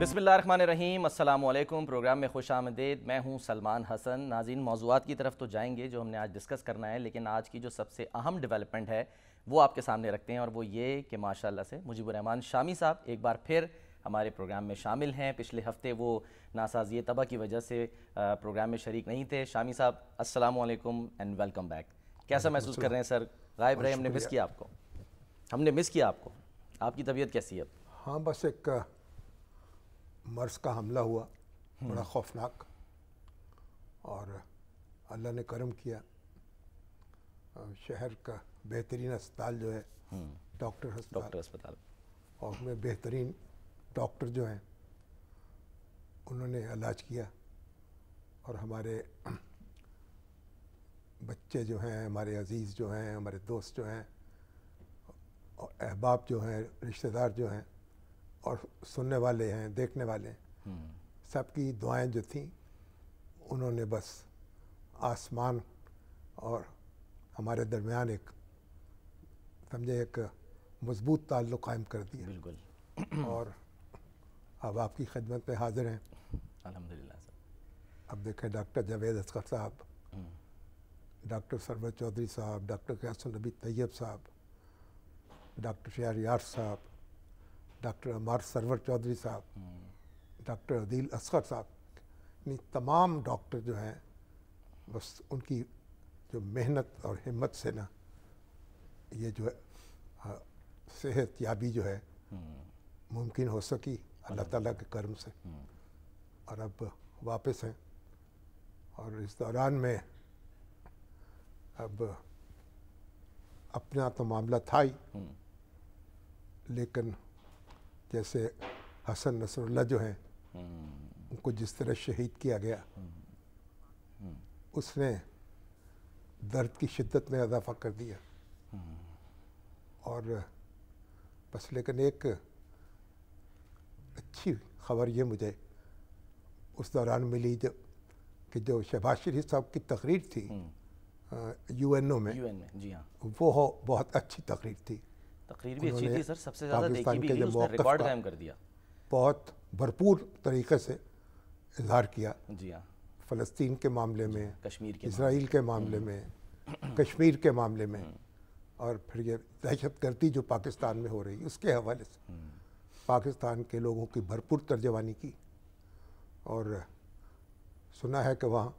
بسم اللہ الرحمن الرحیم، السلام علیکم۔ پروگرام میں خوش آمدید۔ میں ہوں سلمان حسن۔ ناظرین، موضوعات کی طرف تو جائیں گے جو ہم نے آج ڈسکس کرنا ہے، لیکن آج کی جو سب سے اہم ڈیولپمنٹ ہے وہ آپ کے سامنے رکھتے ہیں، اور وہ یہ کہ ماشاءاللہ سے مجیب الرحمان شامی صاحب ایک بار پھر ہمارے پروگرام میں شامل ہیں۔ پچھلے ہفتے وہ ناسازی طبع کی وجہ سے پروگرام میں شریک نہیں تھے۔ شامی صاحب السلام علیکم اینڈ ویلکم بیک۔ کیسا محسوس کر رہے ہیں سر؟ غائب رہے، ہم نے مس کیا آپ کو، ہم نے مس کیا آپ کو۔ آپ کی طبیعت کیسی ہے اب؟ ہاں، بس ایک مرض کا حملہ ہوا بڑا خوفناک، اور اللہ نے کرم کیا، شہر کا بہترین اسپتال جو ہے ڈاکٹر ہسپتال، اور اس میں بہترین ڈاکٹر جو ہیں انہوں نے علاج کیا، اور ہمارے بچے جو ہیں، ہمارے عزیز جو ہیں، ہمارے دوست جو ہیں، احباب جو ہیں، رشتہ دار جو ہیں، اور سننے والے ہیں، دیکھنے والے ہیں، سب کی دعائیں جو تھیں انہوں نے بس آسمان اور ہمارے درمیان ایک سمجھے ایک مضبوط تعلق قائم کر دیا۔ بالکل۔ اور اب آپ کی خدمت میں حاضر ہیں الحمدللہ سر۔ اب دیکھیں ڈاکٹر جاوید اصغر صاحب، ڈاکٹر سرور چودھری صاحب، ڈاکٹر غیاث النبی طیب صاحب، ڈاکٹر شہریار صاحب، ڈاکٹر عمار سرور چودھری صاحب، ڈاکٹر عدیل اصغر صاحب، یعنی تمام ڈاکٹر جو ہیں بس ان کی جو محنت اور ہمت سے نا یہ جو ہے صحت یابی جو ہے ممکن ہو سکی اللہ تعالیٰ کے کرم سے، اور اب واپس ہیں۔ اور اس دوران میں اب اپنا تو معاملہ تھا ہی، لیکن جیسے حسن نصر اللہ جو ہیں ان کو جس طرح شہید کیا گیا، اس نے درد کی شدت میں اضافہ کر دیا۔ اور بس لیکن ایک اچھی خبر یہ مجھے اس دوران ملی کہ جو شہباز شریف صاحب کی تقریر تھی UNO میں، جی ہاں، وہ بہت اچھی تقریر تھی۔ تقریر بھی اچھی تھی سر، سب سے زیادہ دیکھی بھی گئی، اس نے ریکارڈ قائم کر دیا، بہت بھرپور طریقے سے اظہار کیا۔ جی ہاں، فلسطین کے معاملے میں، کشمیر کے اسرائیل کے معاملے میں، کشمیر کے معاملے میں، اور پھر یہ دہشت گردی جو پاکستان میں ہو رہی اس کے حوالے سے پاکستان کے لوگوں کی بھرپور ترجمانی کی۔ اور سنا ہے کہ وہاں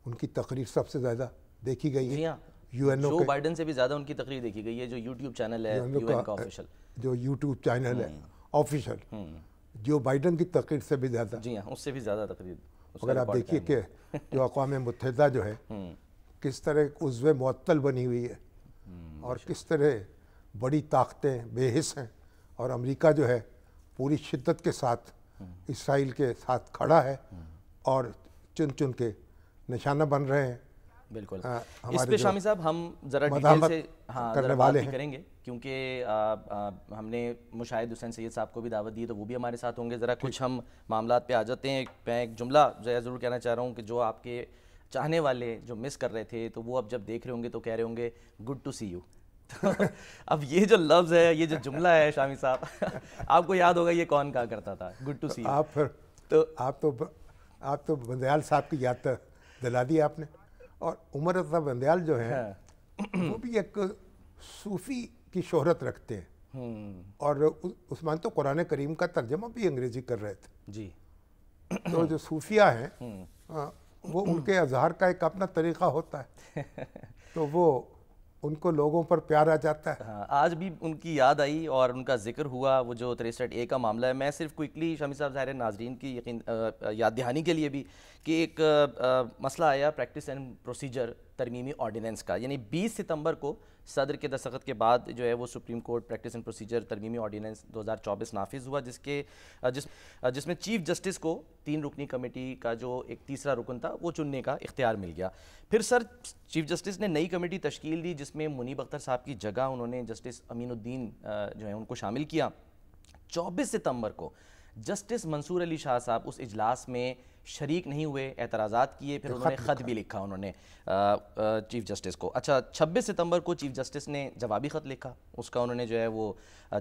ان کی تقریر سب سے زیادہ دیکھی گئی ہے۔ جی ہاں، UNO جو بائیڈن سے بھی زیادہ ان کی تقریر دیکھی گئی ہے، جو یوٹیوب چینل ہے UN کا آفیشل، جو یوٹیوب چینل ہے آفیشل، جو بائیڈن کی تقریر سے بھی زیادہ، جی ہاں، اس سے بھی زیادہ تقریر۔ اگر آپ دیکھیے کہ جو اقوام متحدہ جو ہے کس طرح ایک عضو معطل بنی ہوئی ہے، اور کس طرح بڑی طاقتیں بے حس ہیں، اور امریکہ جو ہے پوری شدت کے ساتھ اسرائیل کے ساتھ کھڑا ہے، اور چن چن کے نشانہ بن رہے ہیں۔ بالکل، اس پہ شامی صاحب ہم ذرا ڈیٹیل سے ذرا بات بھی کریں گے، کیونکہ ہم نے مشاہد حسین سید صاحب کو بھی دعوت دی ہے تو وہ بھی ہمارے ساتھ ہوں گے۔ ذرا کچھ ہم معاملات پہ آ جاتے ہیں۔ میں ایک جملہ ضرور کہنا چاہ رہا ہوں کہ جو آپ کے چاہنے والے جو مس کر رہے تھے تو وہ اب جب دیکھ رہے ہوں گے تو کہہ رہے ہوں گے گڈ ٹو سی یو۔ اب یہ جو لفظ ہے، یہ جو جملہ ہے شامی صاحب، آپ کو یاد ہوگا یہ کون کہا کرتا تھا، گڈ ٹو سی یو۔ آپ تو بندیال صاحب کی یاد دلا دی آپ نے۔ اور عمر رضا بندیال جو ہیں وہ بھی ایک صوفی کی شہرت رکھتے ہیں، اور عثمان تو قرآن کریم کا ترجمہ بھی انگریزی کر رہے تھے۔ جی، تو جو صوفیہ ہیں وہ ان کے اظہار کا ایک اپنا طریقہ ہوتا ہے، تو وہ ان کو لوگوں پر پیار آ جاتا ہے۔ ہاں، آج بھی ان کی یاد آئی اور ان کا ذکر ہوا، وہ جو 63A کا معاملہ ہے۔ میں صرف کوئکلی شامی صاحب ظاہر ناظرین کی یاد دہانی کے لیے بھی کہ ایک مسئلہ آیا پریکٹس اینڈ پروسیجر ترمیمی آرڈیننس کا، یعنی 20 ستمبر کو صدر کے دستخط کے بعد جو ہے وہ supreme court practice and procedure ترمیمی آرڈیننس 2024 نافذ ہوا، جس میں چیف جسٹس کو 3 رکنی کمیٹی کا جو ایک تیسرا رکن تھا وہ چننے کا اختیار مل گیا۔ پھر سر چیف جسٹس نے نئی کمیٹی تشکیل دی جس میں منیب اختر صاحب کی جگہ انہوں نے جسٹس امین الدین جو ہیں ان کو شامل کیا۔ 24 ستمبر کو جسٹس منصور علی شاہ صاحب اس اجلاس میں شریک نہیں ہوئے, اعتراضات کیے, پھر انہوں نے خط بھی لکھا انہوں نے چیف جسٹس کو. اچھا 26 ستمبر کو چیف جسٹس نے جوابی خط لکھا, اس کا انہوں نے جو ہے وہ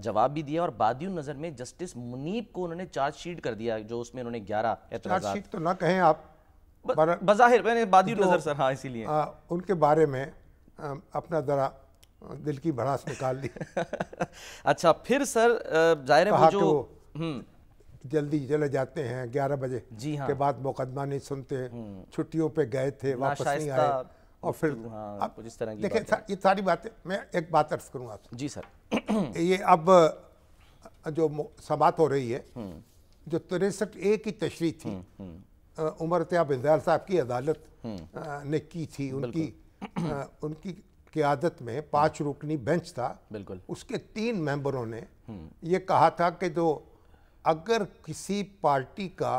جواب بھی دیا, اور بادی النظر میں جسٹس منیب کو انہوں نے چارج شیٹ کر دیا, جو اس میں انہوں نے 11 اعتراضات. چارج شیٹ تو نہ کہیں آپ, بظاہر میں نے بادی النظر سر, ہاں اسی لیے ان کے بارے میں اپنا ذرا دل کی بھڑاس نکال لی. اچھا پھر سر ظاہر ہے وہ جو جلدی چلے جاتے ہیں 11 بجے کے بعد مقدمہ نہیں سنتے, چھٹیوں پہ گئے تھے واپس نہیں آئے, اور پھر دیکھیں یہ ساری باتیں. میں ایک بات عرض کروں آپ سے. جی سر, یہ اب جو سماعت ہو رہی ہے, جو 63A کی تشریح تھی عمر عطیہ بندیال صاحب کی عدالت نے کی تھی, ان کی قیادت میں 5 رکنی بینچ تھا. بالکل. اس کے 3 ممبروں نے یہ کہا تھا کہ جو اگر کسی پارٹی کا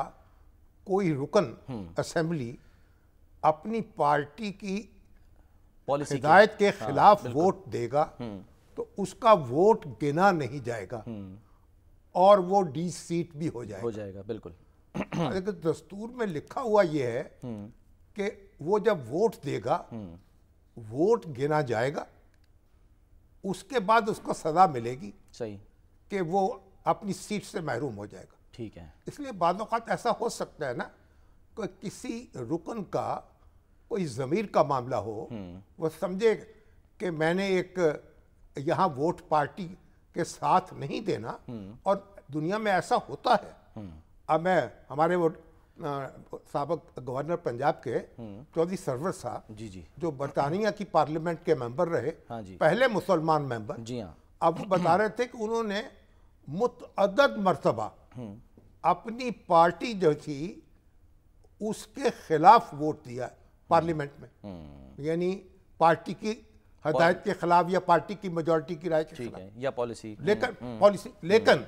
کوئی رکن اسمبلی اپنی پارٹی کی ہدایت کے خلاف ووٹ دے گا تو اس کا ووٹ گنا نہیں جائے گا اور وہ ڈی سیٹ بھی ہو جائے گا. بالکل. لیکن دستور میں لکھا ہوا یہ ہے کہ وہ جب ووٹ دے گا, ووٹ گنا جائے گا, اس کے بعد اس کو سزا ملے گی. صحیح. کہ وہ اپنی سیٹ سے محروم ہو جائے گا. ٹھیک ہے. اس لیے بعض اوقات ایسا ہو سکتا ہے نا کہ کسی رکن کا کوئی ضمیر کا معاملہ ہو, وہ سمجھے کہ میں نے ایک یہاں ووٹ پارٹی کے ساتھ نہیں دینا, اور دنیا میں ایسا ہوتا ہے. اب میں ہمارے وہ سابق گورنر پنجاب کے چودھری سرور صاحب, جو برطانیہ کی پارلیمنٹ کے ممبر رہے, پہلے مسلمان ممبر, اب بتا رہے تھے کہ انہوں نے متعدد مرتبہ اپنی پارٹی جو تھی اس کے خلاف ووٹ دیا پارلیمنٹ میں, یعنی پارٹی کی ہدایت کے خلاف یا پارٹی کی میجورٹی کی رائے کے خلاف, یا پالیسی, لیکن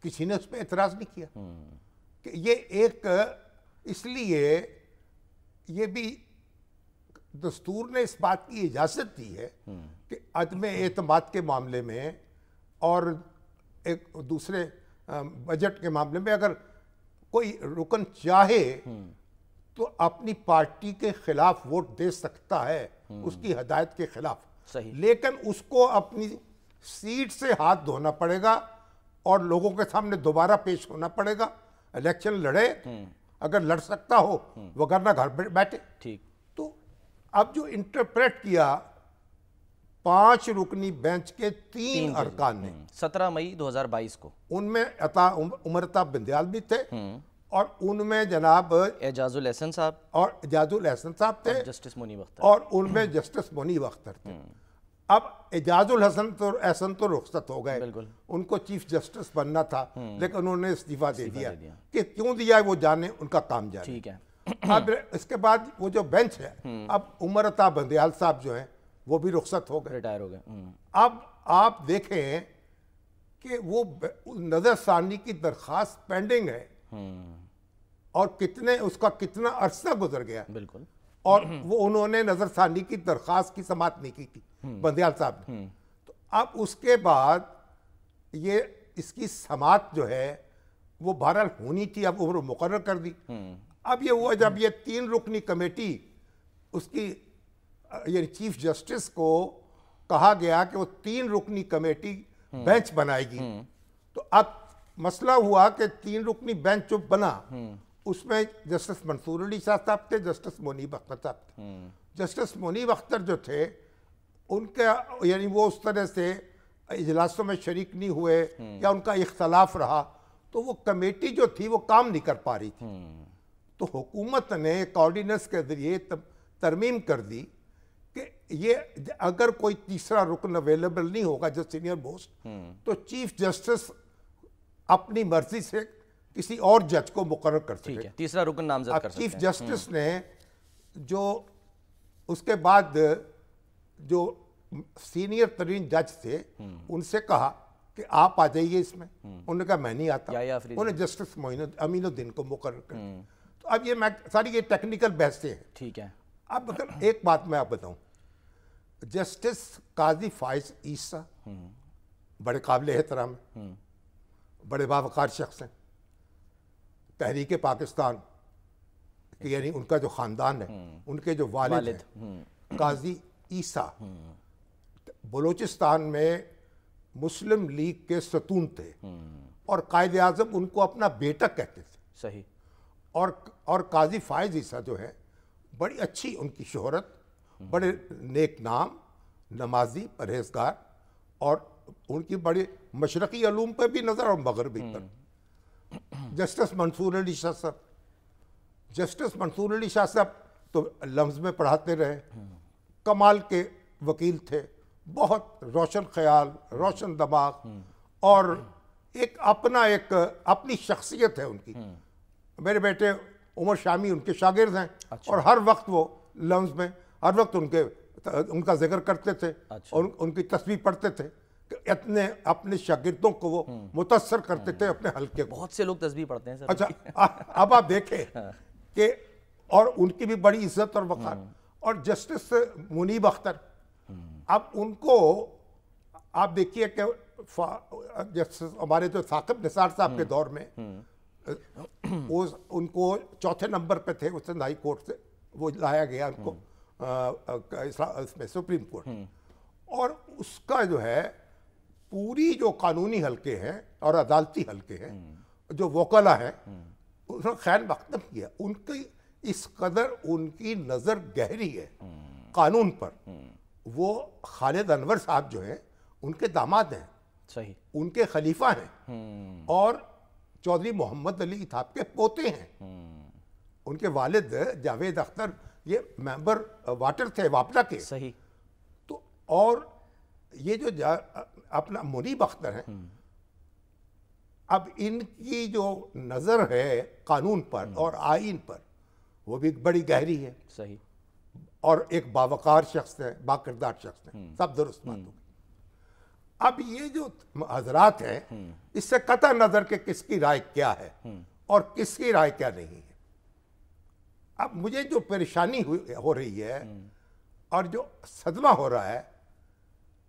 کسی نے اس پہ اعتراض نہیں کیا. کہ یہ ایک, اس لیے یہ بھی دستور نے اس بات کی اجازت دی ہے کہ عدم اعتماد کے معاملے میں اور ایک دوسرے بجٹ کے معاملے میں اگر کوئی رکن چاہے تو اپنی پارٹی کے خلاف ووٹ دے سکتا ہے, اس کی ہدایت کے خلاف. لیکن اس کو اپنی سیٹ سے ہاتھ دھونا پڑے گا اور لوگوں کے سامنے دوبارہ پیش ہونا پڑے گا, الیکشن لڑے اگر لڑ سکتا ہو, وگرنہ گھر بیٹھے. ٹھیک. تو اب جو انٹرپریٹ کیا 5 رکنی بینچ کے 3 ارکان نے 17 مئی 2022 کو, ان میں عمر عطیہ بندیال بھی تھے, اور ان میں جناب اعجاز الاحسن صاحب تھے, جسٹس منیب اختر, اور ان میں جسٹس منیب اختر تھے. اب اعجاز الاحسن تو رخصت ہو گئے, ان کو چیف جسٹس بننا تھا, لیکن انہوں نے استعفیٰ دے دیا. کہ کیوں دیا ہے وہ جانے, ان کا کام جانے. ٹھیک ہے. اب اس کے بعد وہ جو بینچ ہے, اب عمر عطیہ بندیال صاحب جو ہیں وہ بھی رخصت ہو گئے, ریٹائر ہو گئے. اب آپ دیکھیں کہ وہ نظر ثانی کی درخواست پینڈنگ ہے, اور اس کا کتنا عرصہ گزر گیا. بالکل. اور وہ انہوں نے نظر ثانی کی درخواست کی سماعت نہیں کی تھی بندیال صاحب نے. تو اب اس کے بعد یہ اس کی سماعت جو ہے وہ بہرحال ہونی تھی, اب وہ مقرر کر دی. اب یہ ہوا جب یہ 3 رکنی کمیٹی اس کی یعنی چیف جسٹس کو کہا گیا کہ وہ 3 رکنی کمیٹی بینچ بنائے گی, تو اب مسئلہ ہوا کہ 3 رکنی بینچ جو بنا اس میں جسٹس منصور علی شاہ صاحب تھے, جسٹس منیب اختر صاحب تھے. جسٹس منیب اختر جو تھے ان کا یعنی وہ اس طرح سے اجلاسوں میں شریک نہیں ہوئے یا ان کا اختلاف رہا, تو وہ کمیٹی جو تھی وہ کام نہیں کر پا رہی تھی. تو حکومت نے ایک آرڈیننس کے ذریعے ترمیم کر دی کہ یہ اگر کوئی تیسرا رکن اویلیبل نہیں ہوگا جو سینئر موسٹ, تو چیف جسٹس اپنی مرضی سے کسی اور جج کو مقرر کر سکے. تیسرا رکن نامزد کر سکتے ہیں. چیف جسٹس نے جو اس کے بعد جو سینئر ترین جج تھے ان سے کہا کہ آپ آ جائیے اس میں, انہوں نے کہا میں نہیں آتا, انہوں نے جسٹس امین الدین کو مقرر کر. تو اب یہ ساری یہ ٹیکنیکل بحثیں ہیں. ٹھیک ہے. اب ایک بات میں آپ بتاؤں, جسٹس قاضی فائز عیسیٰ بڑے قابل احترام ہیں, بڑے باوقار شخص ہیں, تحریک پاکستان کہ یعنی ان کا جو خاندان ہے، ان کے جو والد ہیں قاضی عیسیٰ، بلوچستان میں مسلم لیگ کے ستون تھے اور قائد اعظم ان کو اپنا بیٹا کہتے تھے. صحیح. اور قاضی فائز عیسیٰ جو ہے بڑی اچھی ان کی شہرت، بڑے نیک نام، نمازی، پرہیزگار، اور ان کی بڑی مشرقی علوم پہ بھی نظر اور مغربی پر. جسٹس منصور علی شاہ صاحب، جسٹس منصور علی شاہ صاحب تو لمز میں پڑھاتے رہے، کمال کے وکیل تھے، بہت روشن خیال، روشن دماغ، اور ایک اپنی شخصیت ہے ان کی. میرے بیٹے عمر شامی ان کے شاگرد ہیں، اور ہر وقت وہ لمز میں ہر وقت ان کا ذکر کرتے تھے اور ان کی تسبیح پڑھتے تھے کہ اتنے اپنے شاگردوں کو وہ متاثر کرتے تھے اپنے حلقے کو. بہت سے لوگ تسبیح پڑھتے ہیں سر. اچھا، اب آپ دیکھیں کہ اور ان کی بھی بڑی عزت اور وقار. اور جسٹس منیب اختر، اب ان کو آپ دیکھیے کہ ہمارے جو ثاقب نثار صاحب کے دور میں ان کو چوتھے نمبر پہ تھے، اس ہائی کورٹ سے وہ لایا گیا ان کو اس میں سپریم کورٹ، اور اس کا جو ہے پوری جو قانونی حلقے ہیں اور عدالتی حلقے ہیں، جو وکلا ہیں، انہوں نے خیر مقدم کیا. ان کی اس قدر ان کی نظر گہری ہے قانون پر. وہ خالد انور صاحب جو ہیں ان کے داماد ہیں، صحیح، ان کے خلیفہ ہیں، اور چودھری محمد علی اتھاب کے پوتے ہیں. ان کے والد جاوید اختر یہ ممبر واٹر تھے واپڈا کے. صحیح. تو اور یہ جو اپنا منیب اختر ہیں، اب ان کی جو نظر ہے قانون پر اور آئین پر وہ بھی بڑی گہری ہے. صحیح. اور ایک باوقار شخص ہے، باکردار شخص ہے. سب درست بات ہوگی. اب یہ جو حضرات ہیں، اس سے قطع نظر کہ کس کی رائے کیا ہے اور کس کی رائے کیا نہیں ہے. اب مجھے جو پریشانی ہو رہی ہے اور جو صدمہ ہو رہا ہے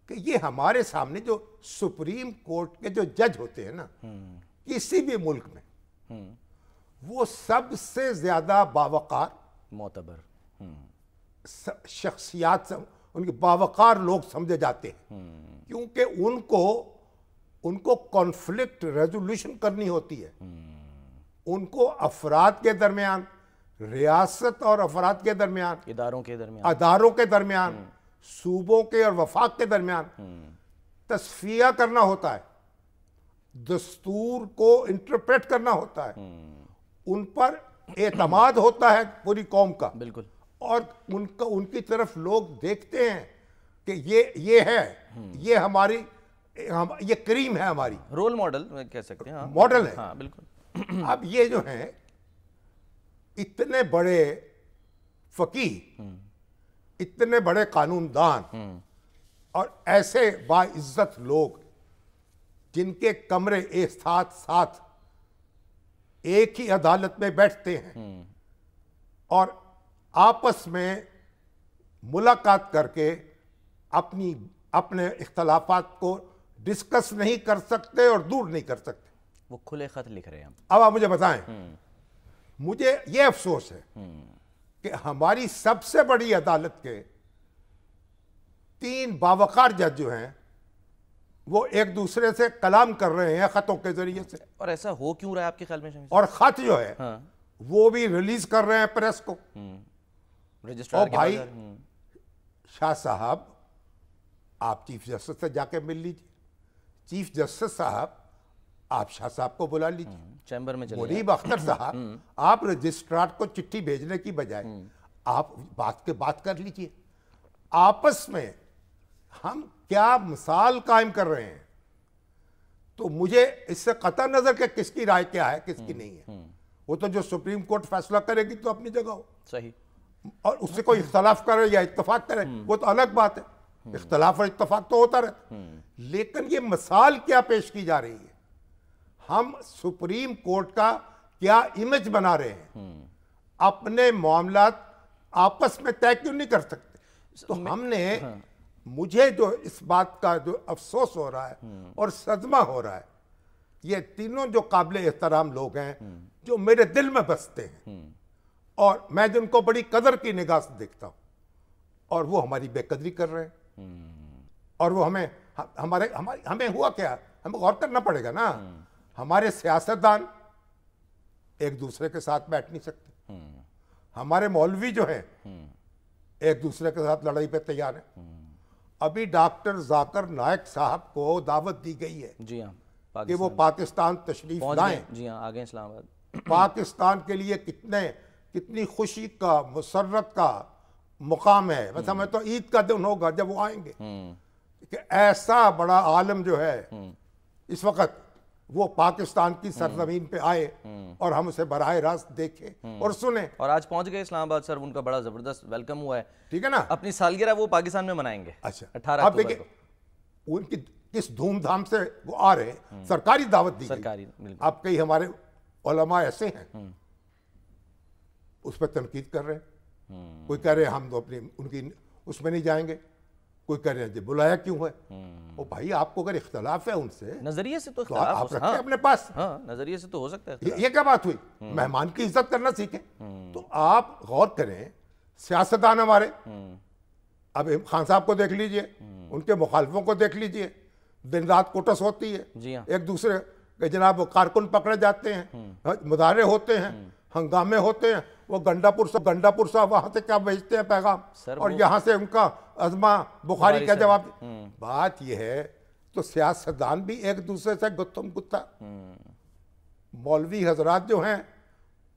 کہ یہ ہمارے سامنے جو سپریم کورٹ کے جو جج ہوتے ہیں نا کسی بھی ملک میں، وہ سب سے زیادہ باوقار، معتبر شخصیات، ان کے باوقار لوگ سمجھے جاتے ہیں، کیونکہ ان کو کانفلکٹ ریزولوشن کرنی ہوتی ہے. ان کو افراد کے درمیان، ریاست اور افراد کے درمیان، اداروں کے درمیان، صوبوں کے اور وفاق کے درمیان تصفیہ کرنا ہوتا ہے، دستور کو انٹرپریٹ کرنا ہوتا ہے. ان پر اعتماد ہوتا ہے پوری قوم کا. بالکل. اور ان کی طرف لوگ دیکھتے ہیں کہ یہ ہے، یہ ہماری، یہ کریم ہے، ہماری رول ماڈل کہہ سکتے ہیں. ماڈل ہے. ہاں بالکل. اب یہ جو ہیں اتنے بڑے فقیہ، اتنے بڑے قانون دان، اور ایسے باعزت لوگ جن کے کمرے ایک ساتھ ایک ہی عدالت میں بیٹھتے ہیں اور آپس میں ملاقات کر کے اپنے اختلافات کو ڈسکس نہیں کر سکتے اور دور نہیں کر سکتے. وہ کھلے خط لکھ رہے ہیں. اب آپ مجھے بتائیں، مجھے یہ افسوس ہے کہ ہماری سب سے بڑی عدالت کے 3 باوقار جج جو ہیں وہ ایک دوسرے سے کلام کر رہے ہیں خطوں کے ذریعے سے. اور ایسا ہو کیوں رہا ہے آپ کے خیال میں؟ اور خط جو ہے وہ بھی ریلیز کر رہے ہیں پریس کو. اور بھائی شاہ صاحب، آپ چیف جسٹس سے جا کے مل لیجیے. چیف جسٹس صاحب آپ شاہ صاحب کو بلا لیجیے. چیمبر میں چلے منیب اختر صاحب، آپ رجسٹرار کو چٹھی بھیجنے کی بجائے آپ بات کر لیجیے. آپس میں ہم کیا مثال قائم کر رہے ہیں. تو مجھے اس سے قطع نظر کہ کس کی رائے کیا ہے کس کی نہیں ہے، وہ تو جو سپریم کورٹ فیصلہ کرے گی تو اپنی جگہ ہو. صحیح. اور اس سے کوئی اختلاف کرے یا اتفاق کرے وہ تو الگ بات ہے. اختلاف اور اتفاق تو ہوتا رہتا. لیکن یہ مثال کیا پیش کی جا رہی ہے؟ ہم سپریم کورٹ کا کیا امیج بنا رہے ہیں؟ اپنے معاملات آپس میں طے کیوں نہیں کر سکتے؟ تو ہم نے، مجھے جو اس بات کا جو افسوس ہو رہا ہے اور صدمہ ہو رہا ہے، یہ تینوں جو قابل احترام لوگ ہیں جو میرے دل میں بستے ہیں، اور میں جن کو بڑی قدر کی نگاہ سے دیکھتا ہوں اور وہ ہماری بے قدری کر رہے ہیں. اور وہ ہمیں ہوا کیا, ہمیں غور کرنا پڑے گا نا. ہمارے سیاستدان ایک دوسرے کے ساتھ بیٹھ نہیں سکتے, ہمارے مولوی جو ہیں ایک دوسرے کے ساتھ لڑائی پہ تیار ہیں. ابھی ڈاکٹر ذاکر نائک صاحب کو دعوت دی گئی ہے جی ہاں کہ وہ پاکستان تشریف لائیں. جی ہاں, آگے اسلام آباد. پاکستان کے لیے کتنی خوشی کا, مسرت کا مقام ہے. میں سمجھتا ہوں عید کا دن ہوگا جب وہ آئیں گے کہ ایسا بڑا عالم جو ہے اس وقت وہ پاکستان کی سرزمین پہ آئے اور ہم اسے براہ راست دیکھیں اور سنیں. اور آج پہنچ گئے اسلام آباد سر, ان کا بڑا زبردست ویلکم ہوا ہے. ٹھیک ہے نا, اپنی سالگرہ وہ پاکستان میں منائیں گے. اچھا 18 آپ اکتوبر دیکھیں کو. ان کی کس دھوم دھام سے وہ آ رہے ہیں, سرکاری دعوت دی گئی. سرکاری, بالکل. اب کئی ہمارے علماء ایسے ہیں اس پہ تنقید کر رہے ہیں. کوئی کہہ رہے ہیں ہم تو اپنی ان کی اس میں نہیں جائیں گے, کوئی کہہ رہے ہیں جی بلایا کیوں ہے. وہ بھائی آپ کو اگر اختلاف ہے ان سے نظریے سے تو تو اختلاف آپ رکھیں اپنے پاس. ہاں, نظریے سے تو ہو سکتا ہے. یہ کیا بات ہوئی, مہمان کی عزت کرنا سیکھیں. تو آپ غور کریں, سیاستدان ہمارے, اب خان صاحب کو دیکھ لیجئے, ان کے مخالفوں کو دیکھ لیجئے, دن رات کوٹس ہوتی ہے. جی ہاں, ایک دوسرے کہ جناب وہ کارکن پکڑے جاتے ہیں, مظاہرے ہوتے ہیں, ہنگامے ہوتے ہیں. وہ گنڈا پور صاحب وہاں سے کیا بھیجتے ہیں پیغام, اور یہاں سے ان کا عظمہ بخاری کا جواب. بات یہ ہے تو سیاستدان بھی ایک دوسرے سے گتم گتا. مولوی حضرات جو ہیں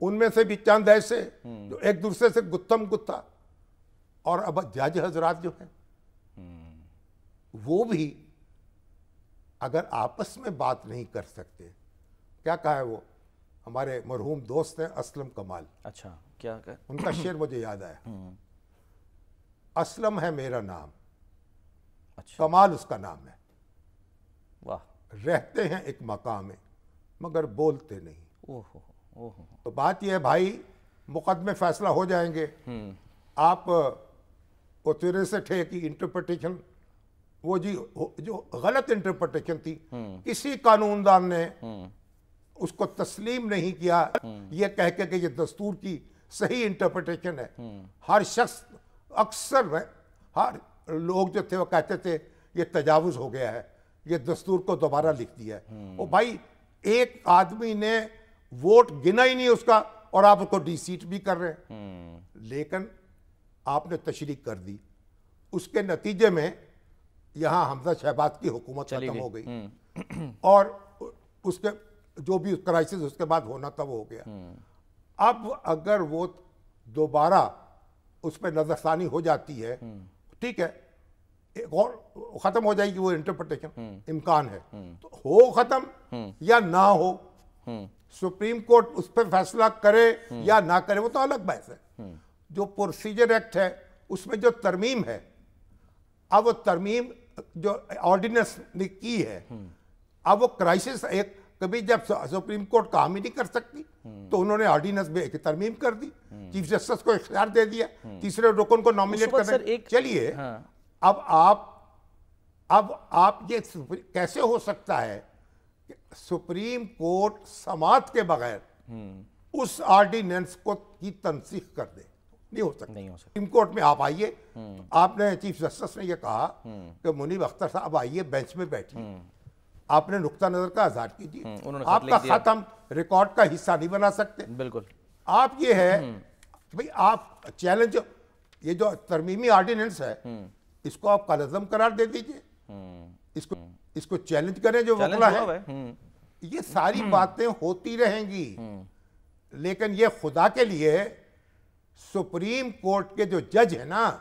ان میں سے بھی چند ایسے جو ایک دوسرے سے گتم گتا. اور اب جج حضرات جو ہیں وہ بھی اگر آپس میں بات نہیں کر سکتے. کیا کہا ہے وہ ہمارے مرحوم دوست ہیں اسلم کمال, اچھا کیا کہ ان کا شعر مجھے یاد آیا. اسلم ہے میرا نام, اچھا, کمال اس کا نام ہے, واہ, رہتے ہیں ایک مقام میں مگر بولتے نہیں. اوہ, تو بات یہ ہے بھائی, مقدمے فیصلہ ہو جائیں گے. آپ وہ تیرے سے ٹھے کی انٹرپریٹیشن, وہ جی جو غلط انٹرپریٹیشن تھی, کسی قانون دان نے اس کو تسلیم نہیں کیا یہ کہہ کے کہ یہ دستور کی صحیح انٹرپریٹیشن ہے. ہر شخص, اکثر ہر لوگ جو تھے وہ کہتے تھے یہ تجاوز ہو گیا ہے, یہ دستور کو دوبارہ لکھ دیا ہے. وہ بھائی ایک آدمی نے ووٹ گنا ہی نہیں اس کا اور آپ اس کو ڈی سیٹ بھی کر رہے ہیں. لیکن آپ نے تشریح کر دی, اس کے نتیجے میں یہاں حمزہ شہباز کی حکومت ختم ہو گئی اور اس کے جو بھی کرائسس اس کے بعد ہونا تھا وہ ہو گیا. اب اگر وہ دوبارہ اس پہ نظر ثانی ہو جاتی ہے, ٹھیک ہے, اور ختم ہو جائے گی وہ انٹرپریٹیشن, امکان ہے, تو ہو ختم یا نہ ہو, سپریم کورٹ اس پہ فیصلہ کرے یا نہ کرے وہ تو الگ بحث ہے. جو پروسیجر ایکٹ ہے اس میں جو ترمیم ہے, اب وہ ترمیم جو آرڈیننس نے کی ہے, اب وہ کرائسس ایک کبھی جب سپریم کورٹ کام ہی نہیں کر سکتی تو انہوں نے آرڈیننس میں ایک ترمیم کر دی, چیف جسٹس کو اختیار دے دیا تیسرے رکن کو نامینیٹ کرنے. چلیے اب آپ یہ کیسے ہو سکتا ہے کہ سپریم کورٹ سماعت کے بغیر اس آرڈیننس کو کی تنسیخ کر دے؟ نہیں ہو سکتا. سپریم کورٹ میں آپ آئیے, آپ نے چیف جسٹس نے یہ کہا کہ منیب اختر صاحب آئیے بینچ میں بیٹھیے, آپ نے نقطہ نظر کا اظہار کیجیے, آپ کا خط ہم ریکارڈ کا حصہ نہیں بنا سکتے. بالکل. آپ یہ ہے بھئی آپ چیلنج, یہ جو ترمیمی آرڈیننس ہے اس کو آپ کالعزم قرار دے دیجئے, اس کو چیلنج کریں جو وکلا ہے. یہ ساری باتیں ہوتی رہیں گی, لیکن یہ خدا کے لیے سپریم کورٹ کے جو جج ہیں نا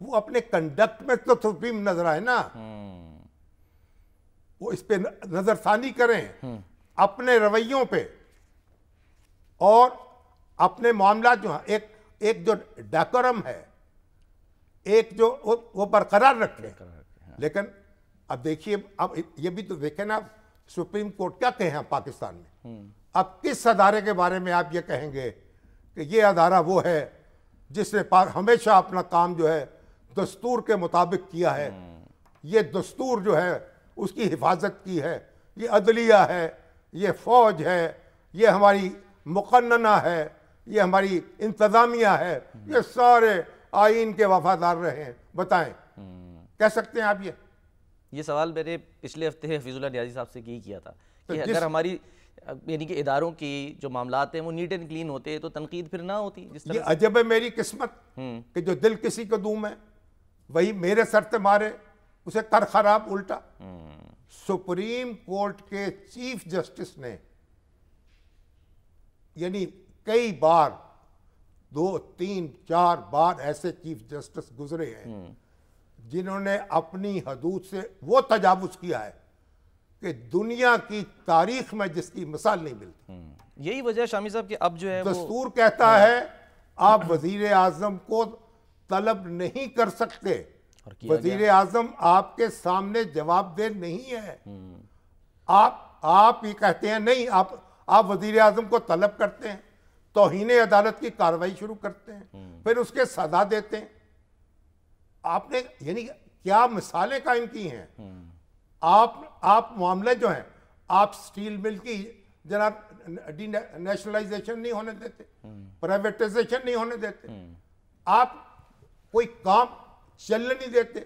وہ اپنے کنڈکٹ میں تو سپریم نظر آئے نا, وہ اس پہ نظر ثانی کریں اپنے رویوں پہ, اور اپنے معاملات جو ہیں ایک جو ڈیکورم ہے ایک جو وہ برقرار رکھیں. لیکن اب دیکھیے, اب یہ بھی تو دیکھیں نا سپریم کورٹ کیا کہیں پاکستان میں, اب کس ادارے کے بارے میں آپ یہ کہیں گے کہ یہ ادارہ وہ ہے جس نے ہمیشہ اپنا کام جو ہے دستور کے مطابق کیا ہے, یہ دستور جو ہے اس کی حفاظت کی ہے, یہ عدلیہ ہے, یہ فوج ہے, یہ ہماری مقننہ ہے, یہ ہماری انتظامیہ ہے، یہ سارے آئین کے وفادار رہے ہیں، بتائیں کہہ سکتے ہیں آپ یہ سوال میں نے پچھلے ہفتے حفیظ اللہ نیازی صاحب سے کیا تھا کہ اگر ہماری یعنی کہ اداروں کی جو معاملات ہیں وہ نیٹ اینڈ کلین ہوتے تو تنقید پھر نہ ہوتی جس طرح یہ عجب ہے میری قسمت کہ جو دل کسی کو دوں میں وہی میرے سر تے مارے، اسے کر خراب الٹا۔ سپریم کورٹ کے چیف جسٹس نے یعنی کئی بار 2 3 4 بار ایسے چیف جسٹس گزرے ہیں جنہوں نے اپنی حدود سے وہ تجاوز کیا ہے کہ دنیا کی تاریخ میں جس کی مثال نہیں ملتی۔ یہی وجہ شامی صاحب کہ اب جو ہے دستور کہتا ہے آپ وزیر اعظم کو طلب نہیں کر سکتے، وزیر اعظم آپ کے سامنے جواب دہ نہیں ہے، آپ یہ کہتے ہیں نہیں، آپ وزیر اعظم کو طلب کرتے ہیں، توہین عدالت کی کارروائی شروع کرتے ہیں، پھر اس کے سزا دیتے ہیں۔ آپ نے یعنی کیا مثالیں قائم کی ہیں۔ آپ معاملے جو ہیں، آپ سٹیل مل کی جناب ڈی نیشنلائزیشن نہیں ہونے دیتے، پرائیویٹائزیشن نہیں ہونے دیتے، آپ کوئی کام چلنے نہیں دیتے۔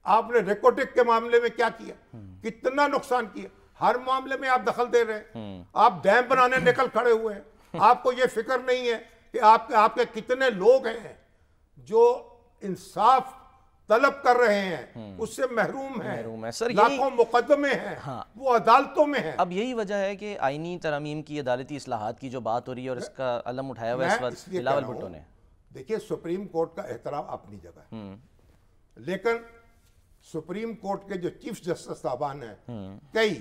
آپ نے ریکوٹک کے معاملے میں کیا کیا، کتنا نقصان کیا، ہر معاملے میں آپ دخل دے رہے ہیں، آپ ڈیم بنانے نکل کھڑے ہوئے ہیں، آپ کو یہ فکر نہیں ہے کہ آپ کے کتنے لوگ ہیں جو انصاف طلب کر رہے ہیں اس سے محروم ہیں، لاکھوں مقدمے ہیں وہ عدالتوں میں ہیں۔ اب یہی وجہ ہے کہ آئینی ترامیم کی، عدالتی اصلاحات کی جو بات ہو رہی ہے اور اس کا علم اٹھایا ہوا ہے اس وقت بلاول بھٹو نے۔ دیکھیے سپریم کورٹ کا احترام اپنی جگہ ہے، لیکن سپریم کورٹ کے جو چیف جسٹس صاحبان ہیں کئی،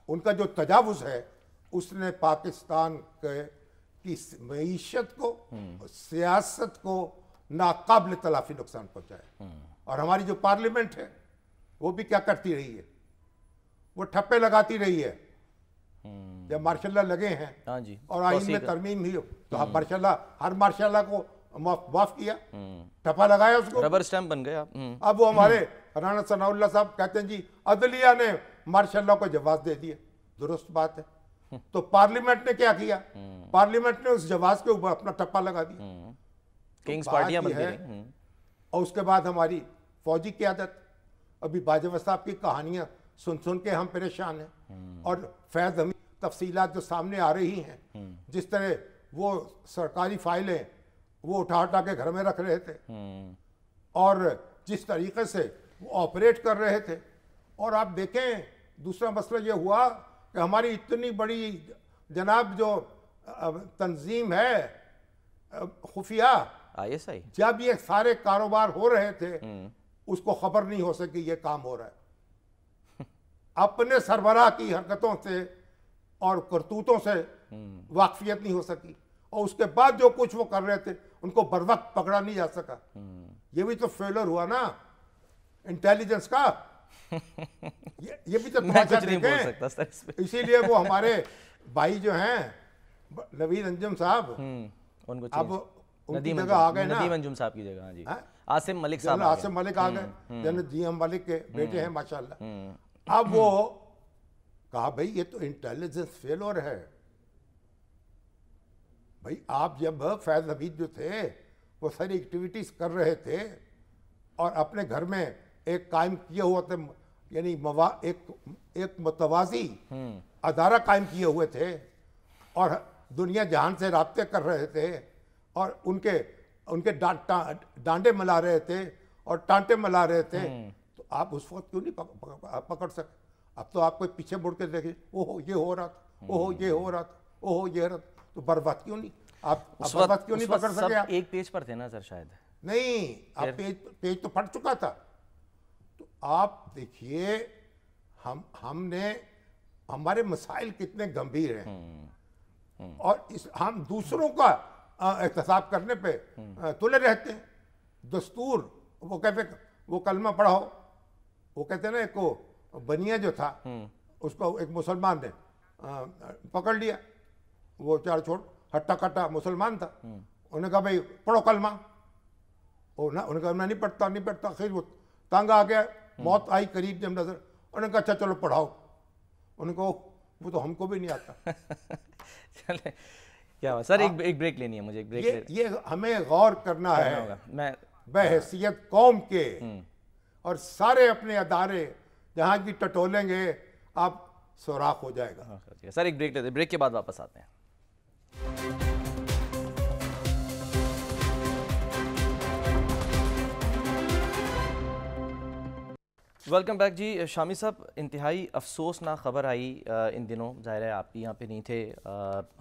ان کا جو تجاوز ہے اس نے پاکستان کی معیشت کو، سیاست کو ناقابل تلافی نقصان پہنچایا۔ اور ہماری جو پارلیمنٹ ہے وہ بھی کیا کرتی رہی ہے، وہ ٹھپے لگاتی رہی ہے۔ جب مارشاء اللہ لگے ہیں اور آئین میں ترمیم ہوئی تو مارشاء اللہ ہر مارشاء اللہ کو معاف کیا، ٹھپا لگایا اس کو، ربر سٹیمپ بن گیا۔ اب وہ ہمارے رانا ثناء اللہ صاحب کہتے ہیں جی عدلیہ نے مارشاء اللہ کو جواز دے دیا، درست بات ہے۔ تو پارلیمنٹ نے کیا کیا، پارلیمنٹ نے اس جواز کے اوپر اپنا ٹھپا لگا دیا، کنگز پارٹیاں بن گئی۔ اور اس کے بعد ہماری فوجی قیادت، ابھی باجوہ صاحب کی کہانیاں سن کے ہم پریشان ہیں، اور فیض حمید تفصیلات جو سامنے آ رہی ہیں، جس طرح وہ سرکاری فائلیں وہ اٹھا کے گھر میں رکھ رہے تھے، اور جس طریقے سے وہ آپریٹ کر رہے تھے۔ اور آپ دیکھیں دوسرا مسئلہ یہ ہوا کہ ہماری اتنی بڑی جناب جو تنظیم ہے خفیہ، جب یہ سارے کاروبار ہو رہے تھے اس کو خبر نہیں ہو سکی یہ کام ہو رہا ہے، اپنے سربراہ کی حرکتوں سے اور کرتوتوں سے واقفیت نہیں ہو سکی، اور اس کے بعد جو کچھ وہ کر رہے تھے ان کو بر وقت پکڑا نہیں جا سکا۔ یہ بھی تو فیلر ہوا نا انٹیلیجنس کا، یہ بھی تو تماشا دیکھیں۔ اسی لیے وہ ہمارے بھائی جو ہیں نوید انجم صاحب، اب ان کی جگہ آ گئے نا، ندیم انجم صاحب کی جگہ جی عاصم ملک صاحب، عاصم ملک آ گئے، جنرل جی ایم ملک کے بیٹے ہیں ماشاءاللہ۔ اب وہ کہا بھئی یہ تو انٹیلیجنس فیلور ہے۔ بھئی آپ جب فیض حمید جو تھے وہ ساری ایکٹیویٹیز کر رہے تھے اور اپنے گھر میں ایک قائم کیے ہوا تھے، یعنی ایک متوازی ادارہ قائم کیے ہوئے تھے، اور دنیا جہان سے رابطے کر رہے تھے، اور ان کے ڈانڈے ملا رہے تھے اور ٹانٹے ملا رہے تھے، تو آپ اس وقت کیوں نہیں پکڑ سکتے؟ اب تو آپ کو پیچھے مڑ کے دیکھیں، اوہ یہ ہو رہا تھا، اوہ یہ ہو رہا تھا، اوہ یہ ہو رہا تھا، تو برباد کیوں نہیں آپ برباد کیوں نہیں پکڑ سکے؟ آپ ایک پیج پر تھے نا سر شاید؟ نہیں، اب پیج تو پھٹ چکا تھا۔ تو آپ دیکھیے ہم نے ہمارے مسائل کتنے گمبھیر ہیں، اور ہم دوسروں کا احتساب کرنے پہ تلے رہتے ہیں۔ دستور وہ کہتے وہ کلمہ پڑھاؤ، وہ کہتے ہیں نا، ایک بنیا جو تھا اس کو ایک مسلمان نے پکڑ لیا، وہ چار چھوڑ ہٹا کٹا مسلمان تھا، انہوں نے کہا بھائی پڑھو کلمہ، انہوں نے کہا میں نہیں پڑھتا، خیر وہ تنگ آ گیا، موت آئی قریب جب نظر، انہوں نے کہا اچھا چلو پڑھاؤ، انہوں نے کہا وہ تو ہم کو بھی نہیں آتا۔ کیا ہوا سر؟ ایک بریک لینی ہے مجھے، ایک بریک یہ ہمیں غور کرنا ہے میں بحیثیت قوم کے، اور سارے اپنے ادارے جہاں کی ٹٹولیں گے آپ سوراخ ہو جائے گا. سر ایک بریک لیتے ہیں، بریک کے بعد واپس آتے ہیں. ویلکم بیک جی. شامی صاحب، انتہائی افسوسناک خبر آئی ان دنوں، ظاہر ہے آپ بھی یہاں پہ نہیں تھے،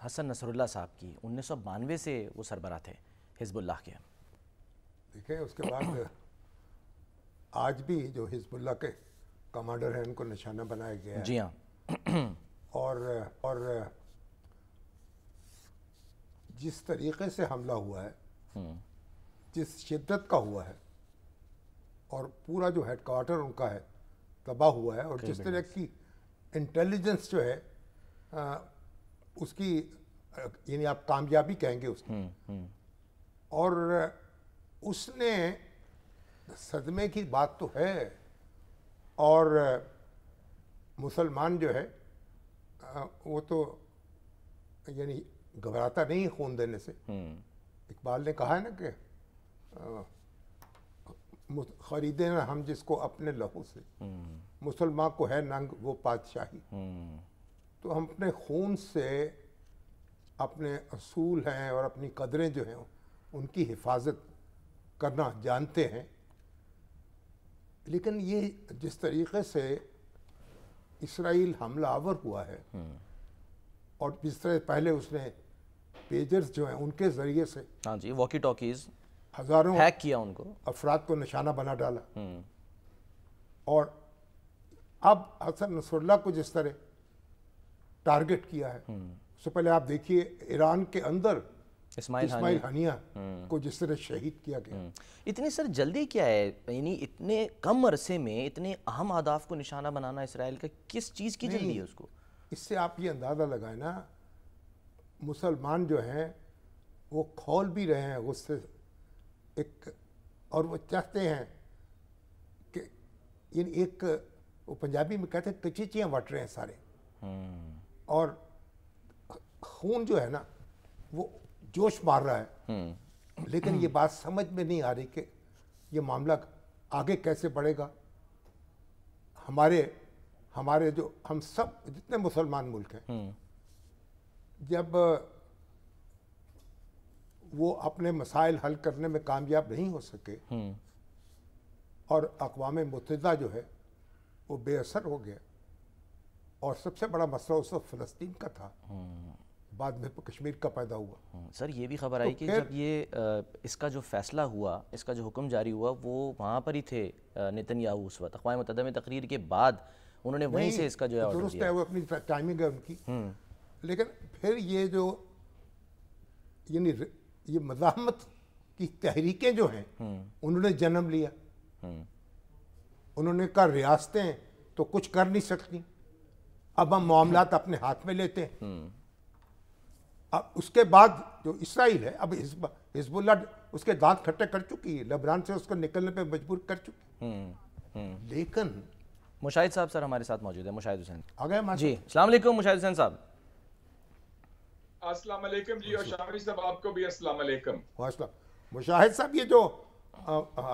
حسن نصر اللہ صاحب کی. 1992 سے وہ سربراہ تھے حزب اللہ کے. دیکھیں اس کے بعد آج بھی جو حزب اللہ کے کمانڈر ہیں ان کو نشانہ بنایا گیا ہے. جی ہاں. اور جس طریقے سے حملہ ہوا ہے، جس شدت کا ہوا ہے، اور پورا جو ہیڈ کوارٹر ان کا ہے تباہ ہوا ہے، اور جس طرح کی انٹیلیجنس جو ہے اس کی، یعنی آپ کامیابی کہیں گے اس کی، اور اس نے صدمے کی بات تو ہے، اور مسلمان جو ہے وہ تو یعنی گھبراتا نہیں خون دینے سے. اقبال نے کہا ہے نا کہ خریدے نا ہم جس کو اپنے لہو سے، مسلمان کو ہے ننگ وہ بادشاہی. تو ہم اپنے خون سے اپنے اصول ہیں اور اپنی قدریں جو ہیں ان کی حفاظت کرنا جانتے ہیں. لیکن یہ جس طریقے سے اسرائیل حملہ آور ہوا ہے، اور جس طرح پہلے اس نے پیجرز جو ہیں ان کے ذریعے سے، ہاں جی، واکی ٹاکیز ہزاروں ہیک کیا ان کو، افراد کو نشانہ بنا ڈالا، اور اب حسن نصر اللہ کو جس طرح ٹارگٹ کیا ہے. اس سے پہلے آپ دیکھیے ایران کے اندر اسماعیل ہنیہ کو جس طرح شہید کیا گیا. اتنی سر جلدی کیا ہے؟ یعنی اتنے کم عرصے میں اتنے اہم اہداف کو نشانہ بنانا اسرائیل کا، کس چیز کی جلدی ہے اس کو؟ اس سے آپ یہ اندازہ لگائیں نا، مسلمان جو ہیں وہ کھول بھی رہے ہیں غصے ایک، اور وہ چاہتے ہیں کہ یعنی ایک، وہ پنجابی میں کہتے ہیں کچیچیاں وٹ رہے ہیں سارے، اور خون جو ہے نا وہ جوش مار رہا ہے. لیکن یہ بات سمجھ میں نہیں آ رہی کہ یہ معاملہ آگے کیسے بڑھے گا. ہمارے جو ہم سب جتنے مسلمان ملک ہیں، جب وہ اپنے مسائل حل کرنے میں کامیاب نہیں ہو سکے، اور اقوام متحدہ جو ہے وہ بے اثر ہو گیا، اور سب سے بڑا مسئلہ اس وقت فلسطین کا تھا، بعد میں کشمیر کا پیدا ہوا. سر یہ بھی خبر آئی کہ جب یہ اس کا جو فیصلہ ہوا، اس کا جو حکم جاری ہوا، وہ وہاں پر ہی تھے نیتن یاہو اس وقت. اقوام متحدہ میں تقریر کے بعد انہوں نے وہیں سے اس کا جو ہے آرڈر درست دیا. ہے، وہ اپنی ٹائمنگ ہے ان کی. لیکن پھر یہ جو یعنی یہ مزاحمت کی تحریکیں جو ہیں انہوں نے جنم لیا. انہوں نے کہا ریاستیں تو کچھ کر نہیں سکتی، اب ہم معاملات اپنے ہاتھ میں لیتے ہیں. اب اس کے بعد جو اسرائیل ہے، اب حزب اللہ اس کے دانت کھٹے کر چکی ہے، لبنان سے اس کو نکلنے پہ مجبور کر چکی. لیکن مشاہد صاحب سر ہمارے ساتھ موجود ہیں، مشاہد حسین. آگئے جی السلام علیکم مشاہد حسین صاحب. السلام علیکم جی، اور شامی صاحب آپ کو بھی السلام علیکم. مشاہد صاحب، یہ جو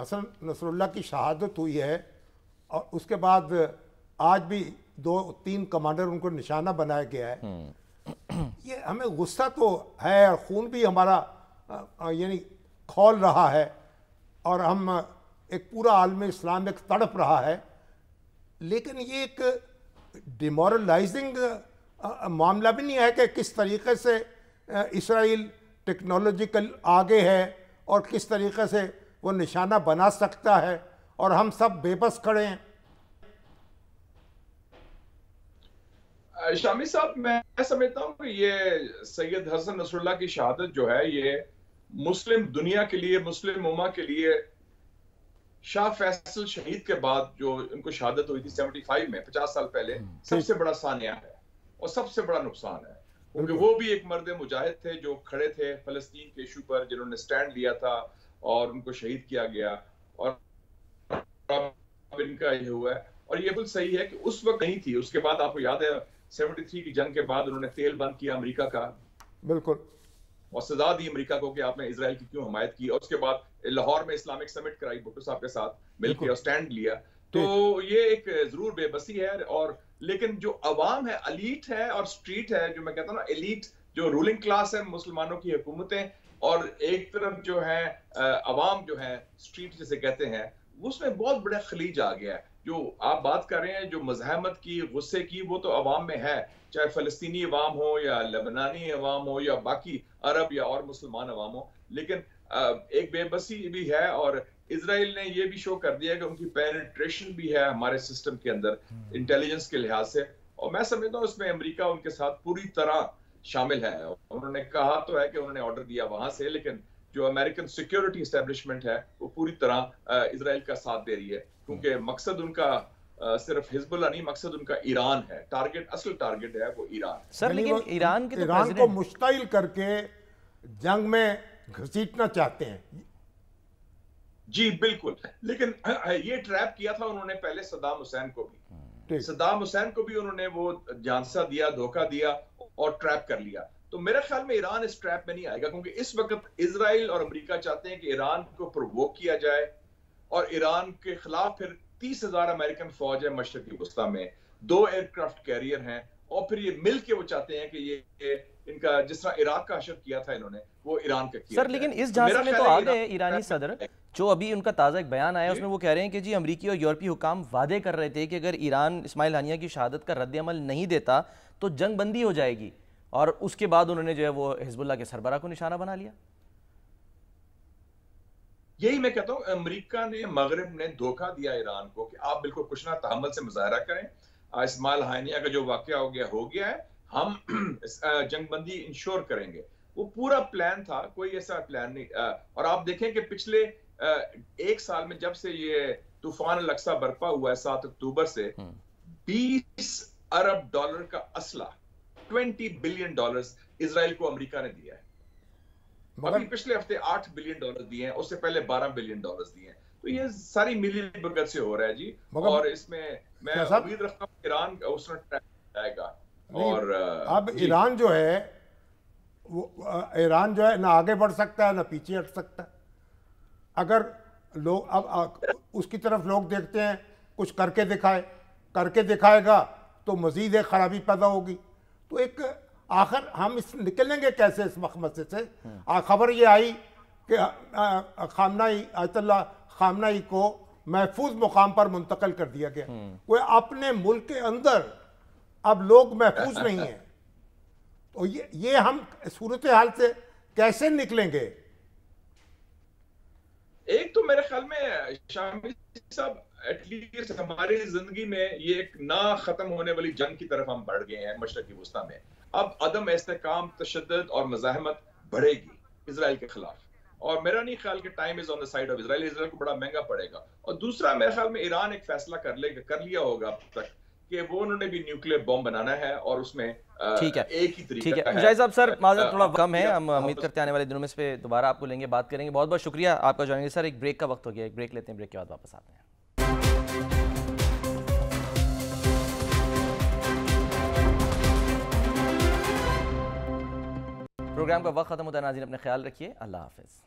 حسن نصر اللہ کی شہادت ہوئی ہے، اور اس کے بعد آج بھی 2-3 کمانڈر ان کو نشانہ بنایا گیا ہے، یہ ہمیں غصہ تو ہے، اور خون بھی ہمارا یعنی کھول رہا ہے، اور ہم ایک پورا عالم اسلام ایک تڑپ رہا ہے. لیکن یہ ایک ڈیمورلائزنگ معاملہ بھی نہیں ہے کہ کس طریقے سے اسرائیل ٹیکنالوجیکل آگے ہے اور کس طریقے سے وہ نشانہ بنا سکتا ہے، اور ہم سب بے بس کھڑے ہیں. شامی صاحب، میں سمجھتا ہوں کہ یہ سید حسن نصر اللہ کی شہادت جو ہے، یہ مسلم دنیا کے لیے، مسلم امہ کے لیے شاہ فیصل شہید کے بعد جو ان کو شہادت ہوئی تھی 75 میں، 50 سال پہلے، سب سے بڑا سانیہ ہے اور سب سے بڑا نقصان ہے. کیونکہ وہ بھی ایک مرد مجاہد تھے جو کھڑے تھے فلسطین کے ایشو پر، جنہوں نے سٹینڈ لیا تھا اور ان کو شہید کیا گیا. اور ان کا یہ ہوا ہے، اور یہ بالکل صحیح ہے کہ اس وقت نہیں تھی. اس کے بعد آپ کو یاد ہے 73 کی جنگ کے بعد انہوں نے تیل بند کیا امریکہ کا. بالکل. اور سزا دی امریکہ کو کہ آپ نے اسرائیل کی کیوں حمایت کی, اور اس کے بعد لاہور میں اسلامک سمٹ کرائی بھٹو صاحب کے ساتھ مل کے اور سٹینڈ لیا. تو یہ ایک ضرور بے بسی ہے. اور لیکن جو عوام ہے, الیٹ ہے اور اسٹریٹ ہے, جو میں کہتا ہوں نا ایلیٹ جو رولنگ کلاس ہے مسلمانوں کی حکومتیں, اور ایک طرف جو ہے عوام جو ہے اسٹریٹ جسے کہتے ہیں, اس میں بہت بڑا خلیج آ گیا ہے. جو آپ بات کر رہے ہیں جو مزاحمت کی, غصے کی, وہ تو عوام میں ہے, چاہے فلسطینی عوام ہو یا لبنانی عوام ہو یا باقی عرب یا اور مسلمان عوام ہو. لیکن ایک بے بسی بھی ہے, اور اسرائیل نے یہ بھی شو کر دیا کہ ان کی پینیٹریشن بھی ہے ہمارے سسٹم کے اندر انٹیلیجنس کے لحاظ سے. اور میں سمجھتا ہوں اس میں امریکہ ان کے ساتھ پوری طرح شامل ہے. انہوں نے کہا تو ہے کہ انہوں نے آرڈر دیا وہاں سے, لیکن جو امریکن سیکیورٹی اسٹیبلشمنٹ ہے وہ پوری طرح اسرائیل کا ساتھ دے رہی ہے, کیونکہ مقصد ان کا صرف حزب اللہ نہیں, مقصد ان کا ایران ہے. ٹارگٹ, اصل ٹارگٹ ہے وہ ایران. سر لیکن ایران کے ایران کو مشتعل کر کے جنگ میں گھسیٹنا چاہتے ہیں. جی بالکل, لیکن یہ ٹریپ کیا تھا انہوں نے پہلے صدام حسین کو بھی. صدام حسین کو بھی انہوں نے وہ جھانسا دیا, دھوکہ دیا اور ٹریپ کر لیا. تو میرے خیال میں ایران اس ٹریپ میں نہیں آئے گا, کیونکہ اس وقت اسرائیل اور امریکہ چاہتے ہیں کہ ایران کو پرووک کیا جائے, اور ایران کے خلاف پھر 30,000 امریکن فوج ہے مشرقی وسطیٰ میں, 2 ایئر کرافٹ کیریئر ہیں, اور پھر یہ مل کے وہ چاہتے ہیں کہ یہ ان کا جس طرح عراق کا حشر کیا تھا انہوں نے, وہ ایران کا کیا. سر لیکن اس جھانسے میں تو آ گئے ایرانی صدر, جو ابھی ان کا تازہ ایک بیان آیا اس میں وہ کہہ رہے ہیں کہ جی امریکی اور یورپی حکام وعدے کر رہے تھے کہ اگر ایران اسماعیل ہانیہ کی شہادت کا رد عمل نہیں دیتا تو جنگ بندی ہو جائے گی, اور اس کے بعد انہوں نے جو ہے وہ حزب اللہ کے سربراہ کو نشانہ بنا لیا. یہی میں کہتا ہوں امریکہ نے, مغرب نے دھوکہ دیا ایران کو کہ آپ بالکل کچھ نہ تحمل سے مظاہرہ کریں, اسماعیل ہانیہ کا جو واقعہ ہو گیا ہے, ہم جنگ بندی انشور کریں گے. وہ پورا پلان تھا, کوئی ایسا پلان نہیں. اور آپ دیکھیں کہ پچھلے 1 سال میں جب سے یہ طوفان الاقصی برپا ہوا ہے 7 اکتوبر سے, $20 ارب کا اسلحہ, $20 بلین اسرائیل کو امریکہ نے دیا ہے. ابھی پچھلے ہفتے $8 بلین دیے ہیں, اس سے پہلے $12 بلین دیے ہیں. تو یہ ساری ملی بھگت سے ہو رہا ہے جی, اور اس میں میں امید رکھتا ہوں ایران اس میں ٹریک جائے گا. اور اب ایران جو ہے نہ آگے بڑھ سکتا ہے نہ پیچھے ہٹ سکتا ہے. اگر لوگ اب اس کی طرف لوگ دیکھتے ہیں کچھ کر کے دکھائے گا تو مزید ایک خرابی پیدا ہوگی. تو ایک آخر ہم نکلیں گے کیسے اس مخمصے سے؟ خبر یہ آئی کہ آیت اللہ خامنہئی کو محفوظ مقام پر منتقل کر دیا گیا. کوئی اپنے ملک کے اندر اب لوگ محفوظ نہیں ہیں, تو یہ ہم صورتحال سے کیسے نکلیں گے؟ ایک تو میرے خیال میں شامی صاحب ایٹ لیسٹ ہماری زندگی میں یہ ایک نہ ختم ہونے والی جنگ کی طرف ہم بڑھ گئے ہیں مشرقی وسطیٰ میں. اب عدم استحکام, تشدد اور مزاحمت بڑھے گی اسرائیل کے خلاف, اور میرا نہیں خیال کہ time is on the side of Israel. Israel کو بڑا مہنگا پڑے گا. اور دوسرا میرے خیال میں ایران ایک فیصلہ کر لیا ہوگا اب تک کہ وہ انہوں نے بھی نیوکلیئر بم بنانا ہے, اور اس میں ایک ہی طریقہ ہے. مجاہد صاحب سر معذرت تھوڑا کم ہے, ہم امید کرتے ہیں آنے والے دنوں میں اس پہ دوبارہ آپ کو لیں گے, بات کریں گے. بہت بہت شکریہ آپ کا جوائننگ. سر ایک بریک کا وقت ہو گیا, ایک بریک لیتے ہیں, بریک کے بعد واپس آتے ہیں. پروگرام کا وقت ختم ہوتا ہے ناظرین, اپنے خیال رکھیے, اللہ حافظ.